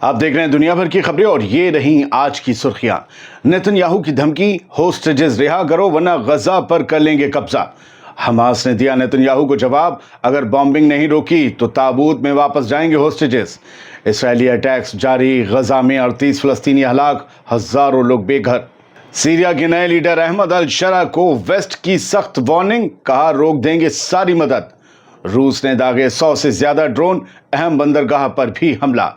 आप देख रहे हैं दुनिया भर की खबरें और ये रही आज की सुर्खियां। नेतन्याहू की धमकी, होस्टेजेस रिहा करो वरना गजा पर कर लेंगे कब्जा। हमास ने दिया नेतन्याहू को जवाब, अगर बॉम्बिंग नहीं रोकी तो ताबूत में वापस जाएंगे होस्टेजेस। इसराइली अटैक्स जारी, गजा में 38 फलस्तीनी हलाक, हजारों लोग बेघर। सीरिया के नए लीडर अहमद अल शरा को वेस्ट की सख्त वार्निंग, कहा रोक देंगे सारी मदद। रूस ने दागे 100 से ज्यादा ड्रोन, अहम बंदरगाह पर भी हमला।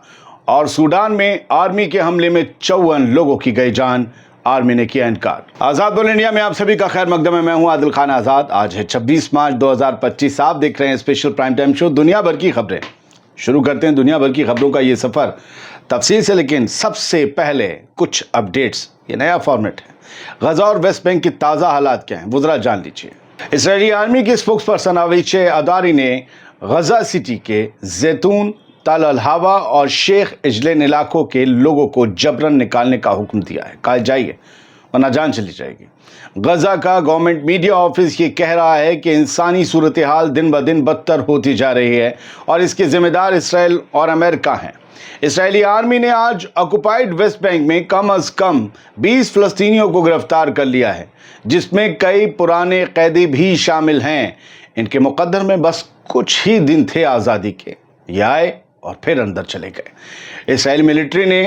और सूडान में आर्मी के हमले में 54 लोगों की गई जान, आर्मी ने किया इनकार। आजाद बोल इंडिया में आप सभी का खैर मकदम है। मैं हूं आदिल खान आजाद। आज है 26 मार्च 2025। आप देख रहे हैं स्पेशल प्राइम टाइम शो दुनिया भर की खबरें। शुरू करते हैं दुनिया भर की खबरों का ये सफर तफसील से, लेकिन सबसे पहले कुछ अपडेट्स। ये नया फॉर्मेट है। गजा और वेस्ट बैंक की ताज़ा हालात क्या हैं वो जरा जान लीजिए। इसराइली आर्मी के स्पोक्स पर्सन अवीचे अदारी ने गजा सिटी के जैतून, तल अल हवा और शेख इजलेन इलाकों के लोगों को जबरन निकालने का हुक्म दिया है। कहा जाइए वरना जान चली जाएगी। गजा का गवर्नमेंट मीडिया ऑफिस ये कह रहा है कि इंसानी सूरत हाल दिन ब दिन बदतर होती जा रही है और इसके जिम्मेदार इसराइल और अमेरिका हैं। इसराइली आर्मी ने आज ऑक्युपाइड वेस्ट बैंक में कम अज कम 20 फलस्तीनियों को गिरफ्तार कर लिया है, जिसमें कई पुराने कैदी भी शामिल हैं। इनके मुकद्दर में बस कुछ ही दिन थे आज़ादी के, ये आए और फिर अंदर चले गए। इसराइल मिलिट्री ने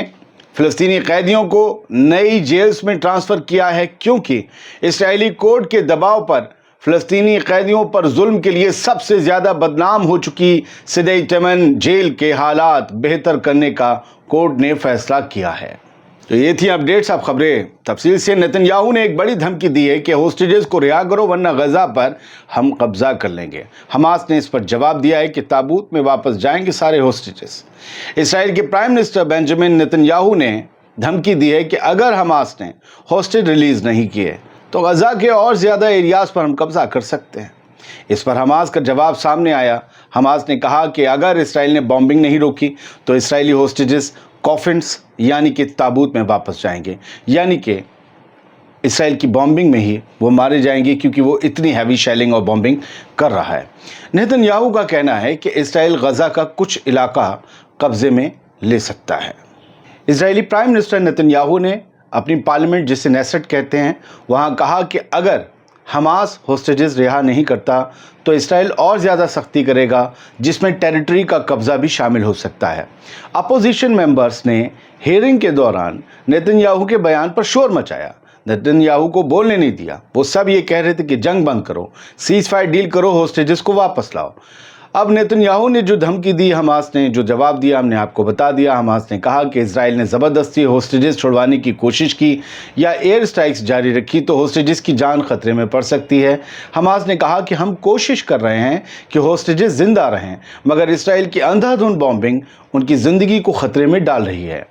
फिलिस्तीनी कैदियों को नई जेल्स में ट्रांसफ़र किया है, क्योंकि इसराइली कोर्ट के दबाव पर फिलिस्तीनी कैदियों पर जुल्म के लिए सबसे ज़्यादा बदनाम हो चुकी सिदई तमन जेल के हालात बेहतर करने का कोर्ट ने फैसला किया है। तो ये थी अपडेट्स। आप खबरें तफसील से। नेतन्याहू ने एक बड़ी धमकी दी है कि होस्टेजेस को रिहा करो वरना गजा पर हम कब्जा कर लेंगे। हमास ने इस पर जवाब दिया है कि ताबूत में वापस जाएंगे सारे होस्टेजेस। इसराइल के प्राइम मिनिस्टर बेंजामिन नेतन्याहू ने धमकी दी है कि अगर हमास ने होस्टेज रिलीज नहीं किए तो गजा के और ज़्यादा एरियाज पर हम कब्जा कर सकते हैं। इस पर हमास का जवाब सामने आया। हमास ने कहा कि अगर इसराइल ने बॉम्बिंग नहीं रोकी तो इसराइली होस्टेजेस कॉफिन्स यानी कि ताबूत में वापस जाएंगे, यानी कि इसराइल की बॉम्बिंग में ही वो मारे जाएंगे, क्योंकि वो इतनी हैवी शेलिंग और बॉम्बिंग कर रहा है। नेतन्याहू का कहना है कि इसराइल गजा का कुछ इलाका कब्जे में ले सकता है। इजरायली प्राइम मिनिस्टर नेतन्याहू ने अपनी पार्लियामेंट, जिसे नेसेट कहते हैं, वहाँ कहा कि अगर हमास होस्टेजेस रिहा नहीं करता तो इसराइल और ज़्यादा सख्ती करेगा, जिसमें टेरिटरी का कब्ज़ा भी शामिल हो सकता है। अपोजिशन मेंबर्स ने हियरिंग के दौरान नेतन्याहू के बयान पर शोर मचाया, नेतन्याहू को बोलने नहीं दिया। वो सब ये कह रहे थे कि जंग बंद करो, सीज फायर डील करो, होस्टेजेस को वापस लाओ। अब नेतन्याहू ने जो धमकी दी, हमास ने जो जवाब दिया, हमने आपको बता दिया। हमास ने कहा कि इजराइल ने ज़बरदस्ती होस्टेजेस छुड़वाने की कोशिश की या एयर स्ट्राइक्स जारी रखी तो होस्टेजेस की जान खतरे में पड़ सकती है। हमास ने कहा कि हम कोशिश कर रहे हैं कि होस्टेजेस जिंदा रहें, मगर इसराइल की अंधाधुंध बॉम्बिंग उनकी ज़िंदगी को खतरे में डाल रही है।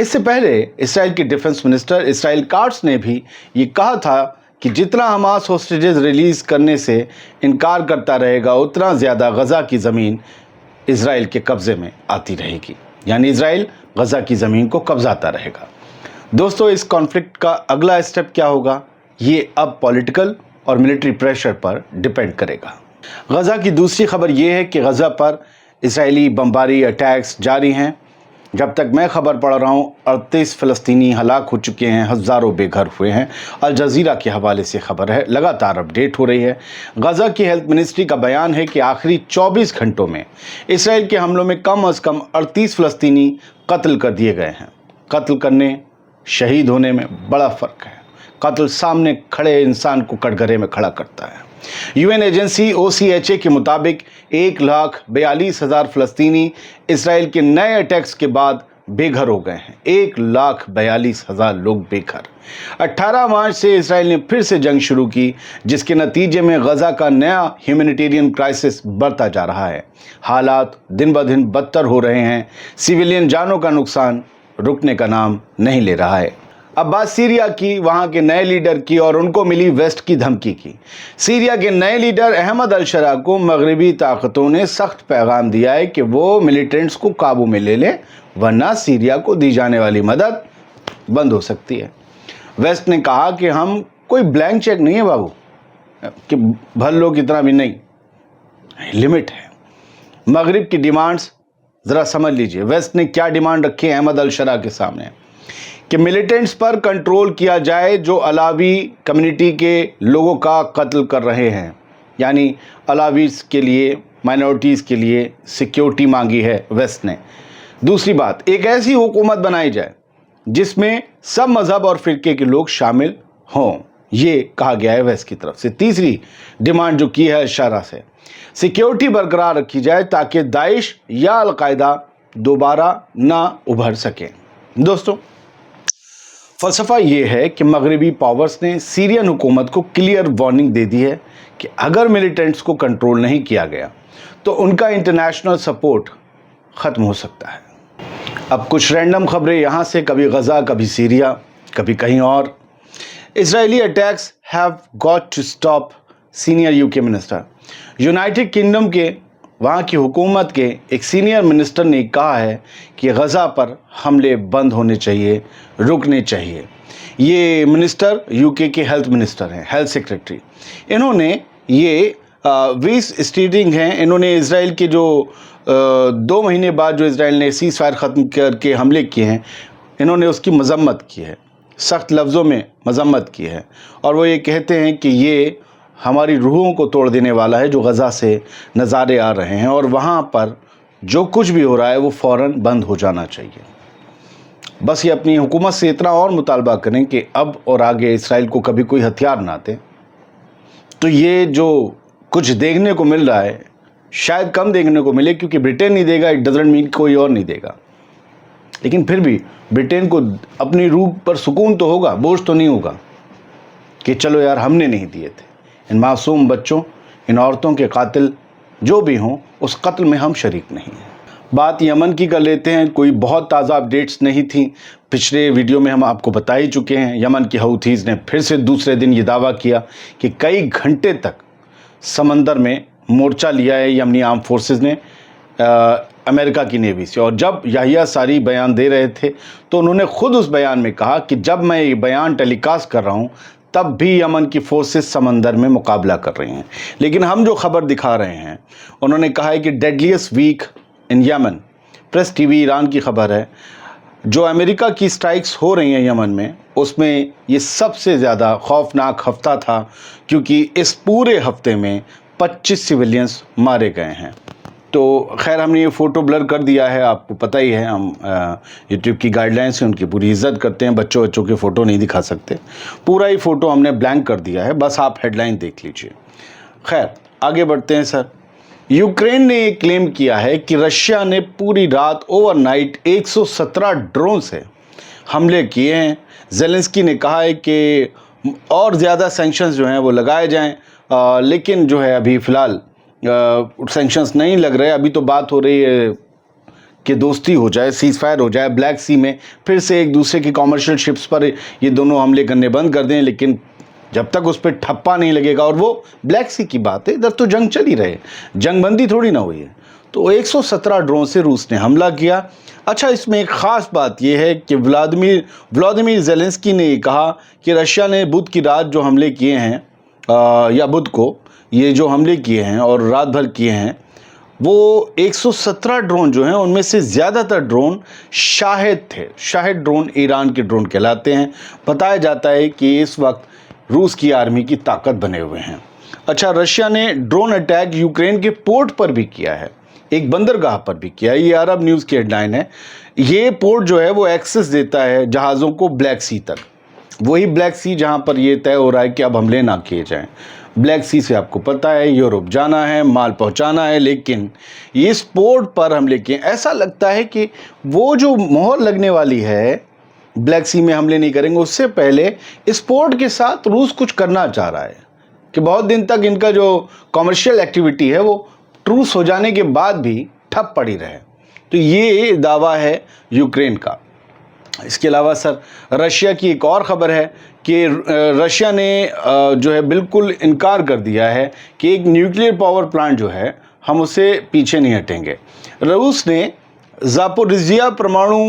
इससे पहले इसराइल के डिफेंस मिनिस्टर इसराइल काट्स ने भी ये कहा था कि जितना हमास होस्टेजेस रिलीज़ करने से इनकार करता रहेगा, उतना ज़्यादा गजा की ज़मीन इजराइल के कब्ज़े में आती रहेगी, यानी इजराइल गजा की ज़मीन को कब्जाता रहेगा। दोस्तों, इस कॉन्फ्लिक्ट का अगला स्टेप क्या होगा, ये अब पॉलिटिकल और मिलिट्री प्रेशर पर डिपेंड करेगा। गजा की दूसरी खबर ये है कि गजा पर इसराइली बमबारी अटैक्स जारी हैं। जब तक मैं खबर पढ़ रहा हूँ 38 फ़लस्तीनी हलाक हो चुके हैं, हज़ारों बेघर हुए हैं। अल जज़ीरा के हवाले से खबर है, लगातार अपडेट हो रही है। गजा की हेल्थ मिनिस्ट्री का बयान है कि आखिरी 24 घंटों में इसराइल के हमलों में कम अज़ कम 38 फ़लस्तीनी कत्ल कर दिए गए हैं। कत्ल करने, शहीद होने में बड़ा फ़र्क है। कत्ल सामने खड़े इंसान को कटघरे में खड़ा करता है। यूएन एजेंसी OCHA के मुताबिक 1,42,000 फ़लस्तीनी इसराइल के नए अटैक्स के बाद बेघर हो गए हैं। 1,42,000 लोग बेघर। 18 मार्च से इसराइल ने फिर से जंग शुरू की, जिसके नतीजे में गजा का नया ह्यूमैनिटेरियन क्राइसिस बढ़ता जा रहा है। हालात दिन ब दिन बदतर हो रहे हैं। सिविलियन जानों का नुकसान रुकने का नाम नहीं ले रहा है। अब बात सीरिया की, वहाँ के नए लीडर की, और उनको मिली वेस्ट की धमकी की। सीरिया के नए लीडर अहमद अल शरा को मगरबी ताकतों ने सख्त पैगाम दिया है कि वो मिलिटेंट्स को काबू में ले लें, वरना सीरिया को दी जाने वाली मदद बंद हो सकती है। वेस्ट ने कहा कि हम कोई ब्लैंक चेक नहीं है बाबू, कि भर लो कितना भी नहीं, लिमिट है। मगरिब की डिमांड्स ذرا سمجھ لیجئے ویسٹ نے کیا ڈیمانڈ رکھی ہے احمد الشرا کے سامنے کہ ملیٹنٹس پر کنٹرول کیا جائے جو علاوی کمیونٹی کے لوگوں کا قتل کر رہے ہیں، یعنی علاویز کے لیے، مائنورٹیز کے لیے سیکیورٹی مانگی ہے ویسٹ نے۔ دوسری بات، ایک ایسی حکومت بنائی جائے جس میں سب مذہب اور فرقے کے لوگ شامل ہوں، یہ کہا گیا ہے ویسٹ کی طرف سے۔ تیسری ڈیمانڈ جو کی ہے الشرا سے، سیکیورٹی برقرار رکھی جائے تاکہ داعش یا القاعدہ دوبارہ نہ ابھر سکیں۔ دوستو، فلسفہ یہ ہے کہ مغربی پاورز نے سیرین حکومت کو کلیئر وارننگ دے دی ہے کہ اگر ملیٹنٹس کو کنٹرول نہیں کیا گیا تو ان کا انٹرنیشنل سپورٹ ختم ہو سکتا ہے۔ اب کچھ رینڈم خبریں یہاں سے، کبھی غزہ، کبھی سیریا، کبھی کہیں اور۔ Israeli attacks have got to stop, senior UK minister. United Kingdom کے وہاں کی حکومت کے ایک سینئر منسٹر نے کہا ہے کہ غزہ پر حملے بند ہونے چاہیے، رکنے چاہیے۔ یہ منسٹر UK کے ہیلتھ منسٹر ہیں، ہیلتھ سیکریٹری۔ انہوں نے یہ ویس اسٹیڈنگ ہیں، انہوں نے اسرائیل کے جو 2 مہینے بعد جو اسرائیل نے سیز فائر ختم کر کے حملے کیے ہیں، انہوں نے اس کی مذمت کی ہے، سخت لفظوں میں مذمت کی ہے، اور وہ یہ کہتے ہیں کہ یہ ہماری روحوں کو توڑ دینے والا ہے جو غزہ سے نظارے آ رہے ہیں، اور وہاں پر جو کچھ بھی ہو رہا ہے وہ فوراً بند ہو جانا چاہیے۔ بس یہ اپنی حکومت سے اتنا اور مطالبہ کریں کہ اب اور آگے اسرائیل کو کبھی کوئی ہتھیار نہ دیں۔ تو یہ جو کچھ دیکھنے کو مل رہا ہے شاید کم دیکھنے کو ملے، کیونکہ برٹین نہیں دے گا، اٹ ڈزنٹ مین کوئی اور نہیں دے گا، لیکن پھر بھی برٹین کو اپنی روح پر سکون تو ہوگا، بوجھ تو نہیں ہوگا کہ چلو یار ہم نے نہیں دیے تھے، ان معصوم بچوں، ان عورتوں کے قاتل جو بھی ہوں اس قتل میں ہم شریک نہیں ہیں۔ بات یمن کی کر لیتے ہیں۔ کوئی بہت تازہ اپڈیٹس نہیں تھیں، پچھلے ویڈیو میں ہم آپ کو بتا ہی چکے ہیں۔ یمن کی حوتھیز نے پھر سے دوسرے دن یہ دعویٰ کیا کہ کئی گھنٹے تک سمندر میں مورچہ لیا ہے یمنی آرم فورسز نے امریکہ کی نیوی سے، اور جب یحییٰ ساری بیان دے رہے تھے تو انہوں نے خود اس بیان میں کہا کہ جب میں یہ بیان ٹیلی کاسٹ کر رہا ہوں تب بھی یمن کی فورسز سمندر میں مقابلہ کر رہی ہیں، لیکن ہم جو خبر دکھا رہے ہیں انہوں نے کہا ہے کہ ڈیڈلیسٹ ویک ان یمن، پریس ٹی وی ایران کی خبر ہے، جو امریکہ کی سٹرائکس ہو رہی ہیں یمن میں، اس میں یہ سب سے زیادہ خوفناک ہفتہ تھا، کیونکہ اس پورے ہفتے میں 25 سویلینز مارے گئے ہیں۔ تو خیر ہم نے یہ فوٹو بلر کر دیا ہے، آپ کو پتہ ہی ہے ہم یوٹیوب کی گائیڈ لائنس ہیں، ان کی پوری عزت کرتے ہیں، بچوں کے فوٹو نہیں دکھا سکتے، پورا ہی فوٹو ہم نے بلینک کر دیا ہے، بس آپ ہیڈ لائن دیکھ لیجئے۔ خیر آگے بڑھتے ہیں سر۔ یوکرین نے یہ کلیم کیا ہے کہ رشیا نے پوری رات اوور نائٹ 117 ڈرون سے حملے کیے ہیں۔ زیلنسکی نے کہا ہے کہ اور زیادہ سینکشنز جو ہیں وہ لگائے جائیں، لیکن جو ہے ابھی فی الحال سینکشنز نہیں لگ رہے، ابھی تو بات ہو رہی ہے کہ دوستی ہو جائے، سیز فائر ہو جائے، بلیک سی میں پھر سے ایک دوسرے کی کامرشل شپس پر یہ دونوں حملے کرنے بند کر دیں، لیکن جب تک اس پہ ٹھپا نہیں لگے گا، اور وہ بلیک سی کی بات ہے، ادھر تو جنگ چل ہی رہے، جنگ بندی تھوڑی نہ ہوئی ہے، تو 117 ڈرون سے روس نے حملہ کیا۔ اچھا، اس میں ایک خاص بات یہ ہے کہ ولادیمیر زیلنسکی نے یہ کہا کہ رشیا نے بدھ کی رات جو حملے کیے ہیں، یا بدھ کو یہ جو حملے کیے ہیں اور رات بھر کیے ہیں، وہ 117 ڈرون جو ہیں ان میں سے زیادہ تر ڈرون شاہد تھے۔ شاہد ڈرون ایران کے ڈرون کہلاتے ہیں۔ بتایا جاتا ہے کہ اس وقت روس کی آرمی کی طاقت بنے ہوئے ہیں۔ اچھا، رشیا نے ڈرون اٹیک یوکرین کے پورٹ پر بھی کیا ہے، ایک بندرگاہ پر بھی کیا ہے، یہ عرب نیوز کی ہیڈ لائن ہے۔ یہ پورٹ جو ہے وہ ایکسس دیتا ہے جہازوں کو بلیک سی تک، وہی بلیک سی جہاں پر یہ طے ہو رہا ہے کہ اب حملے نہ کیے جائیں۔ بلیک سی سے آپ کو پتہ ہے یورپ جانا ہے، مال پہنچانا ہے، لیکن یہ اس پورٹ پر حملے کیے۔ ایسا لگتا ہے کہ وہ جو مہر لگنے والی ہے بلیک سی میں حملے نہیں کریں گے، اس سے پہلے اس پورٹ کے ساتھ روس کچھ کرنا چاہ رہا ہے کہ بہت دن تک ان کا جو کامرشل ایکٹیویٹی ہے وہ ٹروس ہو جانے کے بعد بھی ٹھپ پڑی رہے۔ تو یہ دعویٰ ہے یوکرین کا۔ اس کے علاوہ سر رشیا کی ایک اور خبر ہے کہ رشیا نے جو ہے بالکل انکار کر دیا ہے کہ ایک نیوکلیئر پاور پلانٹ جو ہے ہم اسے پیچھے نہیں ہٹیں گے۔ روس نے زاپوریژیا پرمانو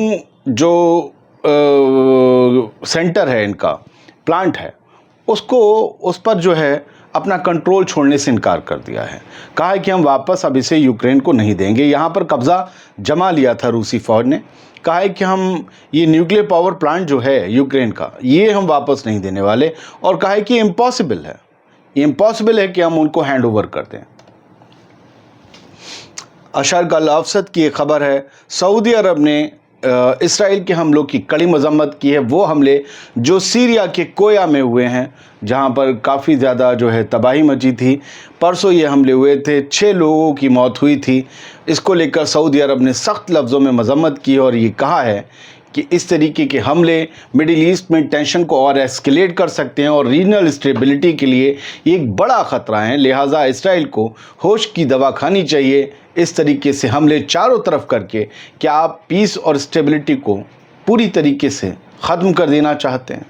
جو سینٹر ہے ان کا پلانٹ ہے، اس پر جو ہے अपना कंट्रोल छोड़ने से इनकार कर दिया है। कहा है कि हम वापस अब इसे यूक्रेन को नहीं देंगे। यहाँ पर कब्जा जमा लिया था रूसी फौज ने। कहा है कि हम ये न्यूक्लियर पावर प्लांट जो है यूक्रेन का, ये हम वापस नहीं देने वाले, और कहा है कि इम्पॉसिबल है, ये इम्पॉसिबल है कि हम उनको हैंड ओवर कर दें। अशर्क अल अवसत की एक खबर है, सऊदी अरब ने इसराइल के हमलों की कड़ी मजम्मत की है। वो हमले जो सीरिया के कोया में हुए हैं, जहां पर काफ़ी ज़्यादा जो है तबाही मची थी। परसों ये हमले हुए थे, 6 लोगों की मौत हुई थी। इसको लेकर सऊदी अरब ने सख्त लफ्ज़ों में मजम्मत की और ये कहा है कि इस तरीके के हमले मिडिल ईस्ट में टेंशन को और एस्केलेट कर सकते हैं और रीजनल स्टेबिलिटी के लिए ये एक बड़ा ख़तरा है। लिहाजा इसराइल को होश की दवा खानी चाहिए। इस तरीके से हमले चारों तरफ करके क्या आप पीस और स्टेबिलिटी को पूरी तरीके से ख़त्म कर देना चाहते हैं?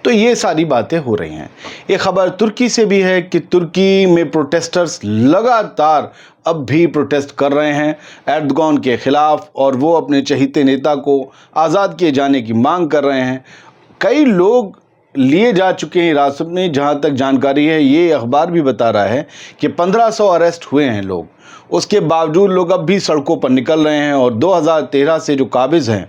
तो ये सारी बातें हो रही हैं। एक ख़बर तुर्की से भी है कि तुर्की में प्रोटेस्टर्स लगातार अब भी प्रोटेस्ट कर रहे हैं एर्दोगान के ख़िलाफ़, और वो अपने चहीते नेता को आज़ाद किए जाने की मांग कर रहे हैं। कई लोग लिए जा चुके हैं हिरासत में। जहाँ तक जानकारी है, ये अखबार भी बता रहा है कि 1500 अरेस्ट हुए हैं लोग। उसके बावजूद लोग अब भी सड़कों पर निकल रहे हैं, और 2013 से जो काबिज़ हैं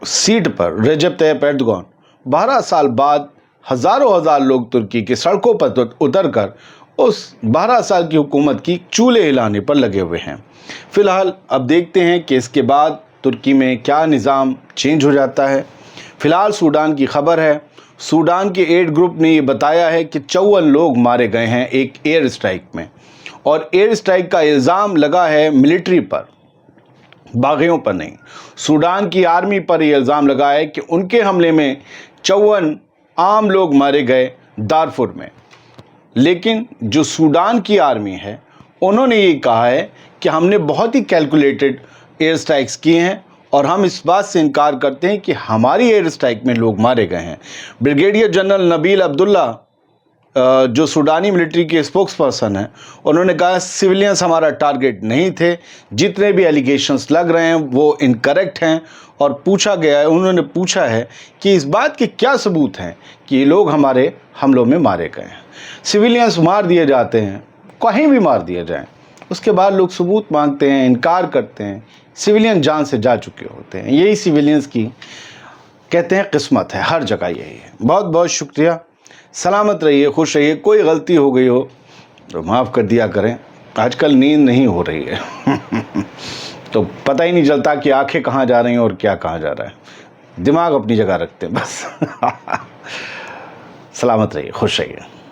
सीट पर रेजब तैयब एर्दोगान, 12 साल बाद हज़ार लोग तुर्की के सड़कों पर उतरकर उस 12 साल की हुकूमत की चूल्हे हिलाने पर लगे हुए हैं। फ़िलहाल अब देखते हैं कि इसके बाद तुर्की में क्या निज़ाम चेंज हो जाता है। फ़िलहाल सूडान की खबर है, सूडान के एड ग्रुप ने ये बताया है कि 54 लोग मारे गए हैं एक एयर स्ट्राइक में, और एयर स्ट्राइक का इल्ज़ाम लगा है मिलिट्री पर, बागियों पर नहीं। सूडान की आर्मी पर यह इल्ज़ाम लगा है कि उनके हमले में 54 आम लोग मारे गए दारफुर में। लेकिन जो सूडान की आर्मी है, उन्होंने ये कहा है कि हमने बहुत ही कैलकुलेटेड एयर स्ट्राइक्स किए हैं, और हम इस बात से इनकार करते हैं कि हमारी एयर स्ट्राइक में लोग मारे गए हैं। ब्रिगेडियर जनरल नबील अब्दुल्ला, जो सूडानी मिलिट्री के स्पोक्स पर्सन हैं, उन्होंने कहा सिविलियंस हमारा टारगेट नहीं थे। जितने भी एलिगेशंस लग रहे हैं वो इनकरेक्ट हैं। और पूछा गया है, उन्होंने पूछा है कि इस बात के क्या सबूत हैं कि ये लोग हमारे हमलों में मारे गए हैं। सिविलियंस मार दिए जाते हैं, कहीं भी मार दिया जाए, उसके बाद लोग सबूत मांगते हैं, इनकार करते हैं। सिविलियन जान से जा चुके होते हैं। यही सिविलियंस की कहते हैं किस्मत है, हर जगह यही है। बहुत बहुत शुक्रिया, सलामत रहिए, खुश रहिए। कोई गलती हो गई हो तो माफ़ कर दिया करें। आजकल नींद नहीं हो रही है तो पता ही नहीं चलता कि आंखें कहाँ जा रही हैं और क्या कहाँ जा रहा है। दिमाग अपनी जगह रखते हैं बस सलामत रहिए, खुश रहिए।